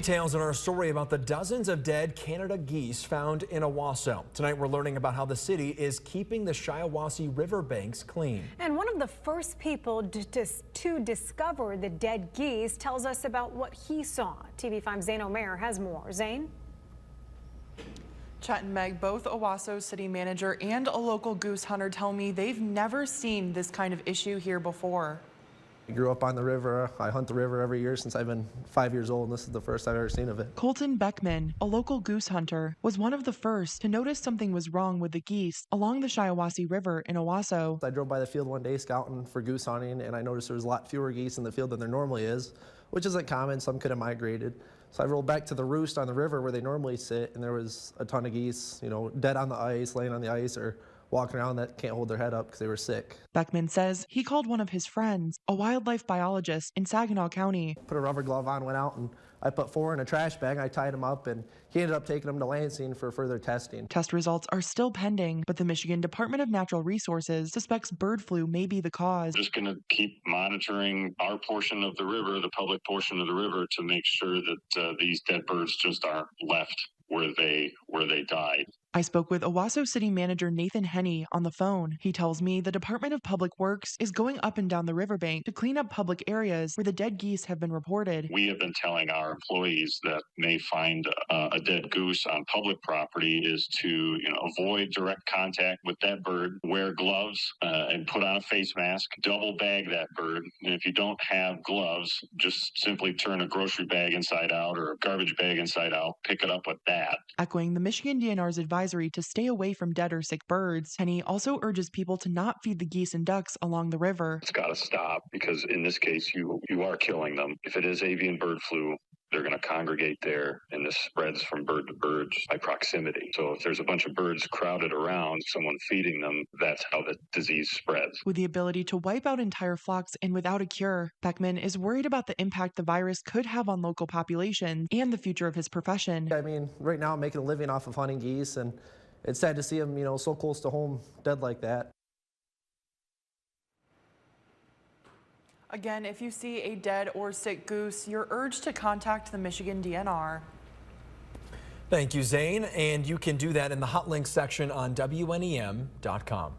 Details in our story about the dozens of dead Canada geese found in Owosso. Tonight we're learning about how the city is keeping the Shiawassee riverbanks clean. And one of the first people to discover the dead geese tells us about what he saw. TV5's Zane Omer has more. Zane? Chet and Meg, both Owosso city manager and a local goose hunter, tell me they've never seen this kind of issue here before. I grew up on the river. I hunt the river every year since I've been 5 years old, and this is the first I've ever seen of it. Colton Beckman, a local goose hunter, was one of the first to notice something was wrong with the geese along the Shiawassee River in Owosso. I drove by the field one day scouting for goose hunting, and I noticed there was a lot fewer geese in the field than there normally is, which isn't common. Some could have migrated. So I rolled back to the roost on the river where they normally sit, and there was a ton of geese, dead on the ice, laying on the ice, or walking around that can't hold their head up because they were sick. Beckman says he called one of his friends, a wildlife biologist in Saginaw County. Put a rubber glove on, went out, and I put 4 in a trash bag. I tied them up, and he ended up taking them to Lansing for further testing. Test results are still pending, but the Michigan Department of Natural Resources suspects bird flu may be the cause. Just going to keep monitoring our portion of the river, the public portion of the river, to make sure that these dead birds just aren't left where they died. I spoke with Owosso City Manager Nathan Henney on the phone. He tells me the Department of Public Works is going up and down the riverbank to clean up public areas where the dead geese have been reported. We have been telling our employees that may find a dead goose on public property is to avoid direct contact with that bird, wear gloves and put on a face mask, double bag that bird. And if you don't have gloves, just simply turn a grocery bag inside out or a garbage bag inside out, pick it up with that. Echoing the Michigan DNR's advisory to stay away from dead or sick birds, Henney also urges people to not feed the geese and ducks along the river. It's got to stop because in this case, you are killing them. If it is avian bird flu, they're going to congregate there, and this spreads from bird to bird by proximity. So if there's a bunch of birds crowded around someone feeding them, that's how the disease spreads. With the ability to wipe out entire flocks and without a cure, Beckman is worried about the impact the virus could have on local populations and the future of his profession. I mean, right now I'm making a living off of hunting geese, and it's sad to see them, so close to home, dead like that. Again, if you see a dead or sick goose, you're urged to contact the Michigan DNR. Thank you, Zane. And you can do that in the hot links section on WNEM.com.